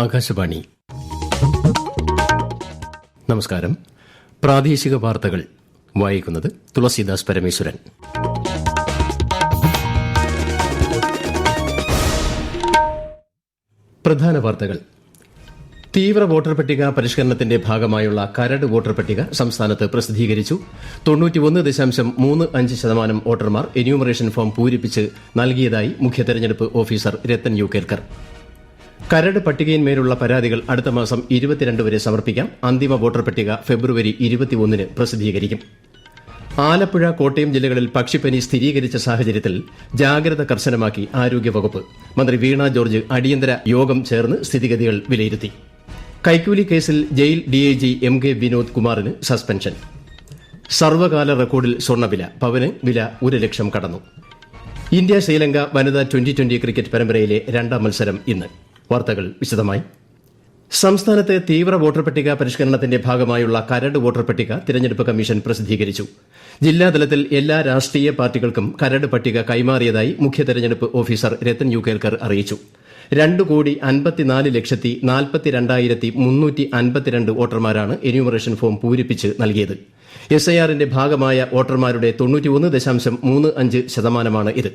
ആകാശവാണി. നമസ്കാരം. പ്രാദേശിക വാർത്തകൾ വായിക്കുന്നത് തുളസീദാസ് പരമേശ്വരൻ. പ്രധാന വാർത്തകൾ. തീവ്ര വോട്ടർ പട്ടിക പരിഷ്കരണത്തിന്റെ ഭാഗമായുള്ള കരട് വോട്ടർ പട്ടിക സംസ്ഥാനത്ത് പ്രസിദ്ധീകരിച്ചു. 91.35% വോട്ടർമാർ എന്യൂമറേഷൻ ഫോം പൂരിപ്പിച്ച് നൽകിയതായി മുഖ്യ തെരഞ്ഞെടുപ്പ് ഓഫീസർ രത്തൻ യു കേൽക്കർ. കരട് പട്ടികയിന്മേലുള്ള പരാതികൾ അടുത്ത മാസം 22 വരെ സമർപ്പിക്കാം. അന്തിമ വോട്ടർ പട്ടിക ഫെബ്രുവരി 21 പ്രസിദ്ധീകരിക്കും. ആലപ്പുഴ, കോട്ടയം ജില്ലകളിൽ പക്ഷിപ്പനി സ്ഥിരീകരിച്ച സാഹചര്യത്തിൽ ജാഗ്രത കർശനമാക്കി ആരോഗ്യവകുപ്പ്. മന്ത്രി വീണ ജോർജ് അടിയന്തര യോഗം ചേർന്ന് സ്ഥിതിഗതികൾ വിലയിരുത്തി. കൈക്കൂലി കേസിൽ jail DIG M K Vinod കുമാറിന് സസ്പെൻഷൻ. സർവകാല റെക്കോർഡിൽ സ്വർണ്ണവില. പവന് വില 1 ലക്ഷം കടന്നു. ഇന്ത്യ ശ്രീലങ്ക വനിതാ 2020 ക്രിക്കറ്റ് പരമ്പരയിലെ രണ്ടാം മത്സരം ഇന്ന്. വാർത്തകൾ വിശദമായി. സംസ്ഥാനത്ത് തീവ്ര വോട്ടർ പട്ടിക പരിഷ്കരണത്തിന്റെ ഭാഗമായുള്ള കരട് വോട്ടർ പട്ടിക തിരഞ്ഞെടുപ്പ് കമ്മീഷൻ പ്രസിദ്ധീകരിച്ചു. ജില്ലാതലത്തിൽ എല്ലാ രാഷ്ട്രീയ പാർട്ടികൾക്കും കരട് പട്ടിക കൈമാറിയതായി മുഖ്യ തെരഞ്ഞെടുപ്പ് ഓഫീസർ രത്തൻ യു കേൽക്കർ അറിയിച്ചു. 2,54,42,352 വോട്ടർമാരാണ് എന്യൂമറേഷൻ ഫോം പൂരിപ്പിച്ച് നൽകിയത്. SIRന്റെ ഭാഗമായ വോട്ടർമാരുടെ 91.35% ഇത്.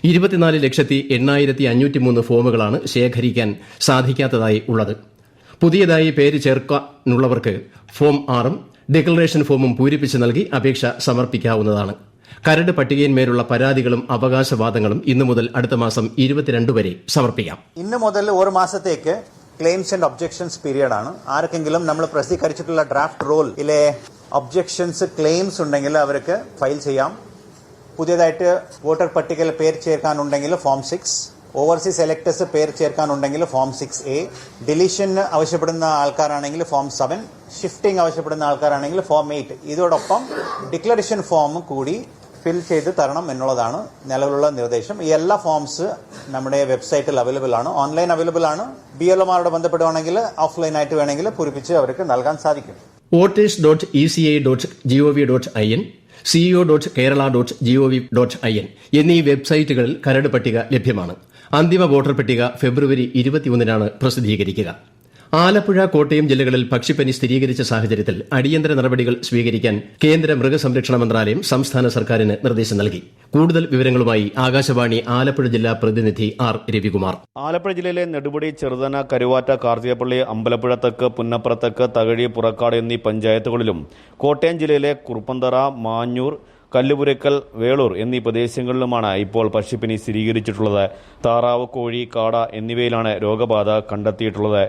24,08,503 ഫോമുകളാണ് ശേഖരിക്കാൻ സാധിക്കാത്തതായി ഉള്ളത്. പുതിയതായി പേര് ചേർക്കാനുള്ളവർക്ക് ഫോം 6 ഡിക്ലറേഷൻ ഫോമും പൂരിപ്പിച്ച് നൽകി അപേക്ഷ സമർപ്പിക്കാവുന്നതാണ്. കരട് പട്ടികയിന്മേലുള്ള പരാതികളും അവകാശവാദങ്ങളും ഇന്നു മുതൽ അടുത്ത മാസം 22 വരെ സമർപ്പിക്കാം. ഇന്ന് മുതൽ ഒരു മാസത്തേക്ക് ക്ലെയിംസ് ആൻഡ് ഒബ്ജെക്ഷൻസ് പീരിയഡ് ആണ്. ആർക്കെങ്കിലും നമ്മൾ പ്രസിദ്ധീകരിച്ചിട്ടുള്ള ഡ്രാഫ്റ്റ് റോളിലെ ഒബ്ജെക്ഷൻസ്, ക്ലെയിംസ് ഉണ്ടെങ്കിൽ അവർക്ക് ഫയൽ ചെയ്യാം. പുതിയതായിട്ട് വോട്ടർ പട്ടികയിൽ പേര് ചേർക്കാനുണ്ടെങ്കിൽ ഫോം 6, ഓവർസീസ് എലക്ടേഴ്സ് പേര് ചേർക്കാനുണ്ടെങ്കിൽ ഫോം 6A, ഡിലീഷൻ ആവശ്യപ്പെടുന്ന ആൾക്കാരാണെങ്കിൽ ഫോം 7, ഷിഫ്റ്റിംഗ് ആവശ്യപ്പെടുന്ന ആൾക്കാരാണെങ്കിൽ ഫോം 8. ഇതോടൊപ്പം ഡിക്ലറേഷൻ ഫോം കൂടി ഫിൽ ചെയ്ത് തരണം എന്നുള്ളതാണ് നിലവിലുള്ള നിർദ്ദേശം. ഈ എല്ലാ ഫോംസ് നമ്മുടെ വെബ്സൈറ്റിൽ അവൈലബിൾ ആണ്, ഓൺലൈൻ അവൈലബിൾ ആണ്. BLOമാരോട് ബന്ധപ്പെടുകയാണെങ്കിൽ ഓഫ്ലൈൻ ആയിട്ട് വേണമെങ്കിൽ പൂരിപ്പിച്ച് അവർക്ക് നൽകാൻ സാധിക്കും. voters.eci.gov.in, ceo.kerala.gov.in എന്നീ വെബ്സൈറ്റുകളിൽ കരട് പട്ടിക ലഭ്യമാണ്. അന്തിമ വോട്ടർ പട്ടിക ഫെബ്രുവരി 21 പ്രസിദ്ധീകരിക്കുക. ആലപ്പുഴ, കോട്ടയം ജില്ലകളിൽ പക്ഷിപ്പനി സ്ഥിരീകരിച്ച സാഹചര്യത്തിൽ അടിയന്തര നടപടികൾ സ്വീകരിക്കാൻ കേന്ദ്ര മൃഗസംരക്ഷണ മന്ത്രാലയം സംസ്ഥാന സർക്കാരിന് നിർദ്ദേശം നൽകി. കൂടുതൽ വിവരങ്ങളുമായി ആകാശവാണി ആലപ്പുഴ ജില്ലാ പ്രതിനിധി ആർ രവികുമാർ. ആലപ്പുഴ ജില്ലയിലെ നെടുമുടി, ചെറുതന, കരുവാറ്റ, കാർത്തികപ്പള്ളി, അമ്പലപ്പുഴ തെക്ക്, പുന്നപ്രത്തക്ക്, തകഴി, പുറക്കാട് എന്നീ പഞ്ചായത്തുകളിലും കോട്ടയം ജില്ലയിലെ കുറുപ്പന്തറ, മാഞ്ഞൂർ, കല്ലുപുരക്കൽ, വേളൂർ എന്നീ പ്രദേശങ്ങളിലുമാണ് ഇപ്പോൾ പക്ഷിപ്പനി സ്ഥിരീകരിച്ചിട്ടുള്ളത്. താറാവ്, കോഴി, കാട എന്നിവയിലാണ് രോഗബാധ കണ്ടെത്തിയിട്ടുള്ളത്.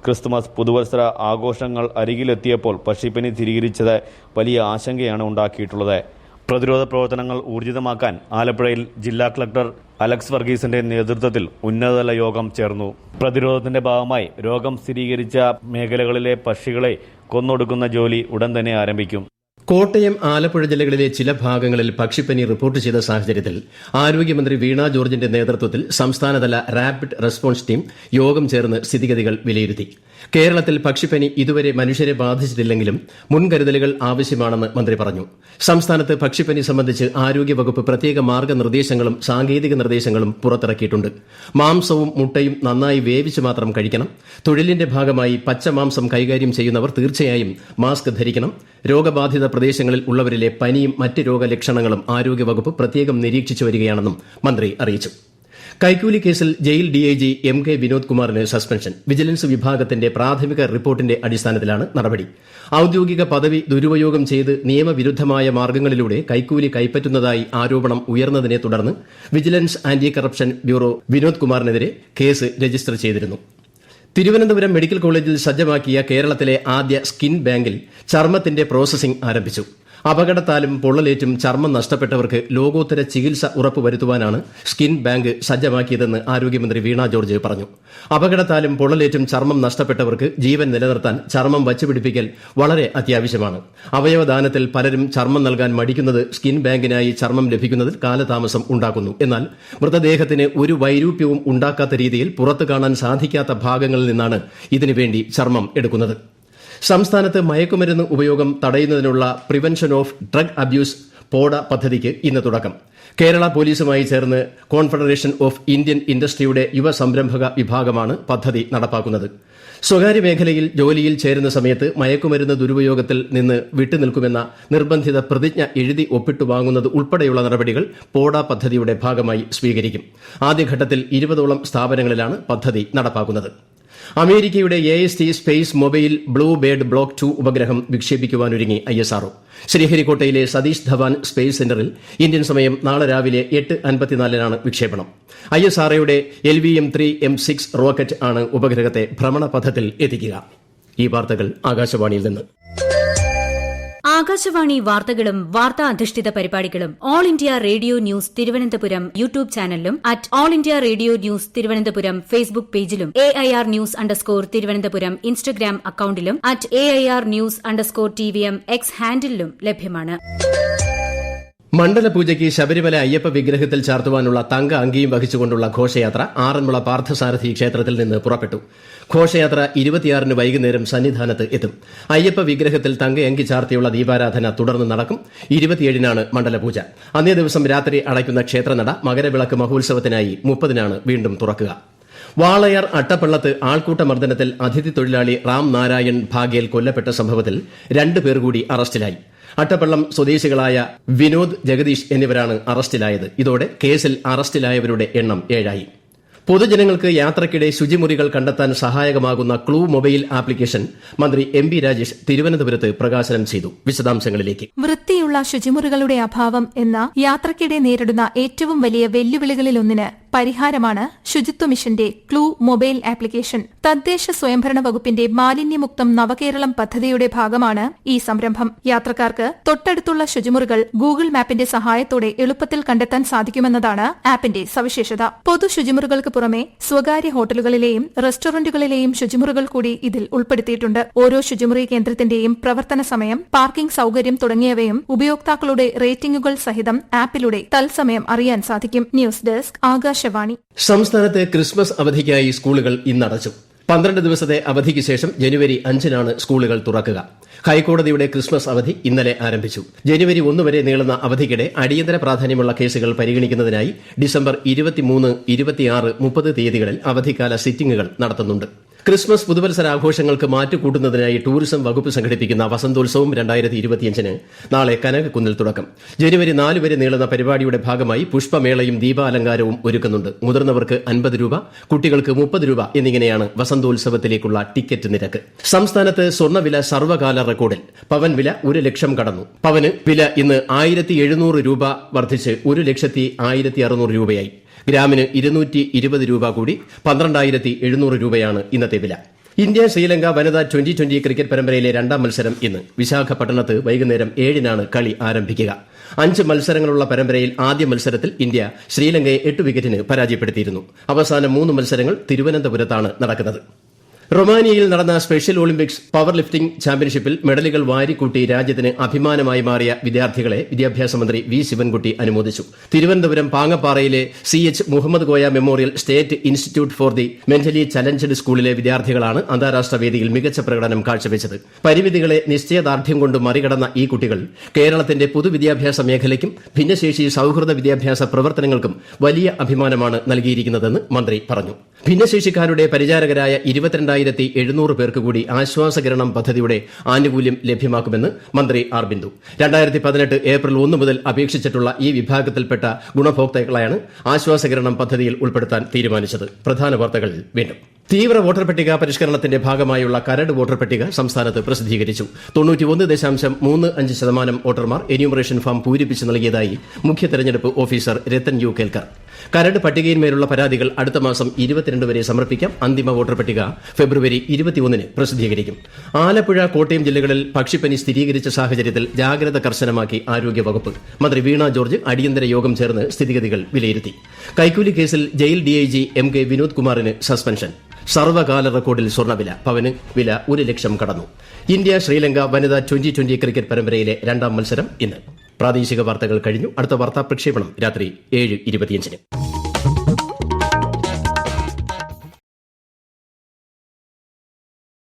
ക്രിസ്തുമസ്, പുതുവത്സര ആഘോഷങ്ങൾ അരികിലെത്തിയപ്പോൾ പക്ഷിപ്പനി സ്ഥിരീകരിച്ചത് വലിയ ആശങ്കയാണ് ഉണ്ടാക്കിയിട്ടുള്ളത്. പ്രതിരോധ പ്രവർത്തനങ്ങൾ ഊർജിതമാക്കാൻ ആലപ്പുഴയിൽ ജില്ലാ കളക്ടർ അലക്സ് വർഗീസിന്റെ നേതൃത്വത്തിൽ ഉന്നതതല യോഗം ചേർന്നു. പ്രതിരോധത്തിന്റെ ഭാഗമായി രോഗം സ്ഥിരീകരിച്ച മേഖലകളിലെ പക്ഷികളെ കൊന്നൊടുക്കുന്ന ജോലി ഉടൻ തന്നെ ആരംഭിക്കും. കോട്ടയം, ആലപ്പുഴ ജില്ലകളിലെ ചില ഭാഗങ്ങളിൽ പക്ഷിപ്പനി റിപ്പോർട്ട് ചെയ്ത സാഹചര്യത്തിൽ ആരോഗ്യമന്ത്രി വീണ ജോർജിന്റെ നേതൃത്വത്തിൽ സംസ്ഥാനതല റാപ്പിഡ് റെസ്പോൺസ് ടീം യോഗം ചേർന്ന് സ്ഥിതിഗതികൾ വിലയിരുത്തി. കേരളത്തിൽ പക്ഷിപ്പനി ഇതുവരെ മനുഷ്യരെ ബാധിച്ചിട്ടില്ലെങ്കിലും മുൻകരുതലുകൾ ആവശ്യമാണെന്ന് മന്ത്രി പറഞ്ഞു. സംസ്ഥാനത്ത് പക്ഷിപ്പനി സംബന്ധിച്ച് ആരോഗ്യവകുപ്പ് പ്രത്യേക മാർഗ്ഗനിർദ്ദേശങ്ങളും സാങ്കേതിക നിർദ്ദേശങ്ങളും പുറത്തിറക്കിയിട്ടുണ്ട്. മാംസവും മുട്ടയും നന്നായി വേവിച്ച് മാത്രം കഴിക്കണം. തൊഴിലിന്റെ ഭാഗമായി പച്ചമാംസം കൈകാര്യം ചെയ്യുന്നവർ തീർച്ചയായും മാസ്ക് ധരിക്കണം. രോഗബാധിത പ്രദേശങ്ങളിൽ ഉള്ളവരിലെ പനിയും മറ്റ് രോഗലക്ഷണങ്ങളും ആരോഗ്യവകുപ്പ് പ്രത്യേകം നിരീക്ഷിച്ചു വരികയാണെന്നും മന്ത്രി അറിയിച്ചു. കൈക്കൂലി കേസിൽ jail DIG M K Vinod കുമാറിന് സസ്പെൻഷൻ. വിജിലൻസ് വിഭാഗത്തിന്റെ പ്രാഥമിക റിപ്പോർട്ടിന്റെ അടിസ്ഥാനത്തിലാണ് നടപടി. ഔദ്യോഗിക പദവി ദുരുപയോഗം ചെയ്ത് നിയമവിരുദ്ധമായ മാർഗ്ഗങ്ങളിലൂടെ കൈക്കൂലി കൈപ്പറ്റുന്നതായി ആരോപണം ഉയർന്നതിനെ തുടർന്ന് vigilance anti corruption bureau Vinod കുമാറിനെതിരെ കേസ് രജിസ്റ്റർ ചെയ്തിരുന്നു. തിരുവനന്തപുരം മെഡിക്കൽ കോളേജിൽ സജ്ജമാക്കിയ കേരളത്തിലെ ആദ്യ സ്കിൻ ബാങ്കിൽ ചർമ്മത്തിന്റെ പ്രോസസിംഗ് ആരംഭിച്ചു. അപകടത്താലും പൊള്ളലേറ്റും ചർമ്മം നഷ്ടപ്പെട്ടവർക്ക് ലോകോത്തര ചികിത്സ ഉറപ്പുവരുത്തുവാനാണ് സ്കിൻ ബാങ്ക് സജ്ജമാക്കിയതെന്ന് ആരോഗ്യമന്ത്രി വീണ ജോർജ് പറഞ്ഞു. അപകടത്താലും പൊള്ളലേറ്റും ചർമ്മം നഷ്ടപ്പെട്ടവർക്ക് ജീവൻ നിലനിർത്താൻ ചർമ്മം വച്ചുപിടിപ്പിക്കൽ വളരെ അത്യാവശ്യമാണ്. അവയവദാനത്തിൽ പലരും ചർമ്മം നൽകാൻ മടിക്കുന്നത് സ്കിൻ ബാങ്കിനായി ചർമ്മം ലഭിക്കുന്നതിൽ കാലതാമസം ഉണ്ടാക്കുന്നു. എന്നാൽ മൃതദേഹത്തിന് ഒരു വൈരൂപ്യവും ഉണ്ടാക്കാത്ത രീതിയിൽ പുറത്തു കാണാൻ സാധിക്കാത്ത ഭാഗങ്ങളിൽ നിന്നാണ് ഇതിനുവേണ്ടി ചർമ്മം എടുക്കുന്നത്. സംസ്ഥാനത്ത് മയക്കുമരുന്ന് ഉപയോഗം തടയുന്നതിനുള്ള പ്രിവെൻഷൻ ഓഫ് ഡ്രഗ് അബ്യൂസ് പോഡ പദ്ധതിക്ക് ഇന്ന് തുടക്കം. കേരള പോലീസുമായി ചേർന്ന് കോൺഫെഡറേഷൻ ഓഫ് ഇന്ത്യൻ ഇൻഡസ്ട്രിയുടെ യുവ സംരംഭക വിഭാഗമാണ് പദ്ധതി നടപ്പാക്കുന്നത്. സ്വകാര്യ മേഖലയിൽ ജോലിയിൽ ചേരുന്ന സമയത്ത് മയക്കുമരുന്ന് ദുരുപയോഗത്തിൽ നിന്ന് വിട്ടുനിൽക്കുമെന്ന നിർബന്ധിത പ്രതിജ്ഞ എഴുതി ഒപ്പിട്ടു വാങ്ങുന്നത് ഉൾപ്പെടെയുള്ള നടപടികൾ പോഡ പദ്ധതിയുടെ ഭാഗമായി സ്വീകരിക്കും. ആദ്യഘട്ടത്തിൽ 20ഓളം സ്ഥാപനങ്ങളിലാണ് പദ്ധതി നടപ്പാക്കുന്നത്. അമേരിക്കയുടെ AST space mobile blue bird block 2 ഉപഗ്രഹം വിക്ഷേപിക്കുവാനൊരുങ്ങി ISRO. ശ്രീഹരിക്കോട്ടയിലെ സതീഷ് ധവാൻ സ്പേസ് സെന്ററിൽ ഇന്ത്യൻ സമയം നാളെ രാവിലെ 8:54 വിക്ഷേപണം. ISROയുടെ LVM-3 M6 റോക്കറ്റ് ആണ് ഉപഗ്രഹത്തെ ഭ്രമണപഥത്തിൽ എത്തിക്കുക. ഈ വാർത്തകൾ ആകാശവാണിയിൽ നിന്ന്. ആകാശവാണി വാർത്തകളും വാർത്താ അധിഷ്ഠിത പരിപാടികളും all India radio news Thiruvananthapuram YouTube ചാനലിലും @all India radio news Thiruvananthapuram Facebook പേജിലും AIR ന്യൂസ് _തിരുവനന്തപുരം ഇൻസ്റ്റഗ്രാം അക്കൌണ്ടിലും @AIR ന്യൂസ് _TVM X ഹാൻഡിലും ലഭ്യമാണ്. മണ്ഡലപൂജയ്ക്ക് ശബരിമല അയ്യപ്പ വിഗ്രഹത്തിൽ ചാർത്തുവാനുള്ള തങ്ക അങ്കിയും വഹിച്ചുകൊണ്ടുള്ള ഘോഷയാത്ര ആറന്മുള പാർത്ഥസാരഥി ക്ഷേത്രത്തിൽ നിന്ന് പുറപ്പെട്ടു. ഘോഷയാത്ര 26 വൈകുന്നേരം സന്നിധാനത്ത് എത്തും. അയ്യപ്പ വിഗ്രഹത്തിൽ തങ്കയങ്കി ചാർത്തിയുള്ള ദീപാരാധന തുടർന്ന് നടക്കും. 27 മണ്ഡലപൂജ. അന്നേ ദിവസം രാത്രി അടയ്ക്കുന്ന ക്ഷേത്രനട മകരവിളക്ക് മഹോത്സവത്തിനായി 30 വീണ്ടും തുറക്കുക. വാളയാർ അട്ടപ്പള്ളത്ത് ആൾക്കൂട്ട മർദ്ദനത്തിൽ അതിഥി തൊഴിലാളി റാം നാരായൺ ഭാഗേൽ കൊല്ലപ്പെട്ട സംഭവത്തിൽ 2 പേർ കൂടി അറസ്റ്റിലായി. അട്ടപ്പള്ളം സ്വദേശികളായ വിനോദ്, ജഗദീഷ് എന്നിവരാണ് അറസ്റ്റിലായത്. ഇതോടെ കേസിൽ അറസ്റ്റിലായവരുടെ എണ്ണം 7 പൊതുജനങ്ങൾക്ക് യാത്രയ്ക്കിടെ ശുചിമുറികൾ കണ്ടെത്താൻ സഹായകമാകുന്ന ക്ലൂ മൊബൈൽ ആപ്ലിക്കേഷൻ മന്ത്രി MB രാജേഷ് തിരുവനന്തപുരത്ത് പ്രകാശനം ചെയ്തു. വിശദാംശങ്ങളിലേക്ക്. വൃത്തിയുള്ള ശുചിമുറികളുടെ അഭാവം എന്ന യാത്രയ്ക്കിടെ നേരിടുന്ന ഏറ്റവും വലിയ വെല്ലുവിളികളിലൊന്നിന് പരിഹാരമാണ് ശുചിത്വ മിഷന്റെ ക്ലൂ മൊബൈൽ ആപ്ലിക്കേഷൻ. തദ്ദേശ സ്വയംഭരണ വകുപ്പിന്റെ മാലിന്യമുക്തം നവകേരളം പദ്ധതിയുടെ ഭാഗമാണ് ഈ സംരംഭം. യാത്രക്കാർക്ക് തൊട്ടടുത്തുള്ള ശുചിമുറികൾ ഗൂഗിൾ മാപ്പിന്റെ സഹായത്തോടെ എളുപ്പത്തിൽ കണ്ടെത്താൻ സാധിക്കുമെന്നതാണ് ആപ്പിന്റെ സവിശേഷത. പൊതു ശുചിമുറികൾക്ക് പുറമെ സ്വകാര്യ ഹോട്ടലുകളിലെയും റെസ്റ്റോറന്റുകളിലെയും ശുചിമുറികൾ കൂടി ഇതിൽ ഉൾപ്പെടുത്തിയിട്ടുണ്ട്. ഓരോ ശുചിമുറി കേന്ദ്രത്തിന്റെയും പ്രവർത്തന സമയം, പാർക്കിംഗ് സൌകര്യം തുടങ്ങിയവയും ഉപയോക്താക്കളുടെ റേറ്റിംഗുകൾ സഹിതം ആപ്പിലൂടെ തത്സമയം അറിയാൻ സാധിക്കും. News desk Akashvani. സംസ്ഥാനത്ത് ക്രിസ്മസ് അവധിക്കായി സ്കൂളുകൾ ഇന്നടച്ചു. 12 ദിവസത്തെ അവധിക്ക് ശേഷം ജനുവരി 5 സ്കൂളുകൾ തുറക്കുക. ഹൈക്കോടതിയുടെ ക്രിസ്മസ് അവധി ഇന്നലെ ആരംഭിച്ചു. ജനുവരി 1 വരെ നീളുന്ന അവധിക്കിടെ അടിയന്തര പ്രാധാന്യമുള്ള കേസുകൾ പരിഗണിക്കുന്നതിനായി ഡിസംബർ 23, 26, 30 തീയതികളിൽ അവധിക്കാല സിറ്റിംഗുകൾ നടത്തുന്നുണ്ട്. ക്രിസ്മസ് പുതുവത്സരാഘോഷങ്ങൾക്ക് മാറ്റുകൂട്ടുന്നതിനായി ടൂറിസം വകുപ്പ് സംഘടിപ്പിക്കുന്ന വസന്തോത്സവം 2025 നാളെ കനകക്കുന്നിൽ തുടക്കം. ജനുവരി 4 വരെ നീളുന്ന പരിപാടിയുടെ ഭാഗമായി പുഷ്പമേളയും ദീപാലങ്കാരവും ഒരുക്കുന്നുണ്ട്. മുതിർന്നവർക്ക് 50 രൂപ, കുട്ടികൾക്ക് 30 രൂപ എന്നിങ്ങനെയാണ് വസന്തോത്സവത്തിലേക്കുള്ള ടിക്കറ്റ് നിരക്ക്. സംസ്ഥാനത്ത് സ്വർണ്ണവില സർവ്വകാല റെക്കോർഡിൽ. പവൻ വില 1 ലക്ഷം കടന്നു. പവന് വില ഇന്ന് 1700 രൂപ വർദ്ധിച്ച് 1,01,600 രൂപയായി. ഗ്രാമിന് 220 രൂപ കൂടി 12,700 രൂപയാണ് ഇന്നത്തെ വില. ഇന്ത്യ ശ്രീലങ്ക വനിതാ 2020 ക്രിക്കറ്റ് പരമ്പരയിലെ 2ാം മത്സരം ഇന്ന്. വിശാഖപട്ടണത്ത് വൈകുന്നേരം 7 കളി ആരംഭിക്കുക. 5 മത്സരങ്ങളുള്ള പരമ്പരയിൽ ആദ്യ മത്സരത്തിൽ ഇന്ത്യ ശ്രീലങ്കയെ 8 വിക്കറ്റിന് പരാജയപ്പെടുത്തിയിരുന്നു. അവസാന 3 മത്സരങ്ങൾ തിരുവനന്തപുരത്താണ് നടക്കുന്നത്. റൊമാനിയയിൽ നടന്ന സ്പെഷ്യൽ ഒളിമ്പിക്സ് പവർ ലിഫ്റ്റിംഗ് ചാമ്പ്യൻഷിപ്പിൽ മെഡലുകൾ വാരിക്കൂട്ടി രാജ്യത്തിന് അഭിമാനമായി മാറിയ വിദ്യാർത്ഥികളെ വിദ്യാഭ്യാസ മന്ത്രി വി ശിവൻകുട്ടി അനുമോദിച്ചു. തിരുവനന്തപുരം പാങ്ങപ്പാറയിലെ CH Muhammad Koya memorial state institute for the mentally challenged സ്കൂളിലെ വിദ്യാർത്ഥികളാണ് അന്താരാഷ്ട്ര വേദിയിൽ മികച്ച പ്രകടനം കാഴ്ചവെച്ചത്. പരിമിതികളെ നിശ്ചയദാർഢ്യം കൊണ്ട് മറികടന്ന ഈ കുട്ടികൾ കേരളത്തിന്റെ പൊതുവിദ്യാഭ്യാസ മേഖലയ്ക്കും ഭിന്നശേഷി സൌഹൃദ വിദ്യാഭ്യാസ പ്രവർത്തനങ്ങൾക്കും വലിയ അഭിമാനമാണ് നൽകിയിരിക്കുന്നതെന്ന് മന്ത്രി പറഞ്ഞു. ഭിന്നശേഷിക്കാരുടെ പരിചാരകരായ 22,700 പേർക്ക് കൂടി ആശ്വാസകിരണം പദ്ധതിയുടെ ആനുകൂല്യം ലഭ്യമാക്കുമെന്ന് മന്ത്രി ആർ ബിന്ദു. 2018 ഏപ്രിൽ 1 മുതൽ അപേക്ഷിച്ചിട്ടുള്ള ഈ വിഭാഗത്തിൽപ്പെട്ട ഗുണഭോക്താക്കളെയാണ് ആശ്വാസകിരണം പദ്ധതിയിൽ ഉൾപ്പെടുത്താൻ തീരുമാനിച്ചത്. പ്രധാന വാർത്തകൾ വീണ്ടും. തീവ്ര വോട്ടർ പട്ടിക പരിഷ്കരണത്തിന്റെ ഭാഗമായുള്ള കരട് വോട്ടർ പട്ടിക സംസ്ഥാനത്ത് പ്രസിദ്ധീകരിച്ചു. 91.35% വോട്ടർമാർ എന്യൂമറേഷൻ ഫോം പൂരിപ്പിച്ച് നൽകിയതായി മുഖ്യ തെരഞ്ഞെടുപ്പ് ഓഫീസർ രത്തൻ യു കേൽക്കർ. കരട് പട്ടികയിന്മേലുള്ള പരാതികൾ അടുത്ത മാസം 22 വരെ സമർപ്പിക്കാം. അന്തിമ വോട്ടർ പട്ടിക ഫെബ്രുവരി 21 പ്രസിദ്ധീകരിക്കും. ആലപ്പുഴ, കോട്ടയം ജില്ലകളിൽ പക്ഷിപ്പനി സ്ഥിരീകരിച്ച സാഹചര്യത്തിൽ ജാഗ്രത കർശനമാക്കി ആരോഗ്യവകുപ്പ്. മന്ത്രി വീണ ജോർജ് അടിയന്തര യോഗം ചേർന്ന് സ്ഥിതിഗതികൾ വിലയിരുത്തി. കൈക്കൂലി കേസിൽ ജയിൽ DIG MK വിനോദ് കുമാറിന് സസ്പെൻഷൻ. സർവ്വകാല റെക്കോർഡിൽ സ്വർണ്ണവില. പവന് വില 1 ലക്ഷം കടന്നു. ഇന്ത്യ ശ്രീലങ്ക വനിതാ 2020 ക്രിക്കറ്റ് പരമ്പരയിലെ 2ാം മത്സരം ഇന്ന്. പ്രാദേശിക വാർത്തകൾ കഴിഞ്ഞു. അടുത്ത വാർത്താ പ്രക്ഷേപണം രാത്രി 7:25.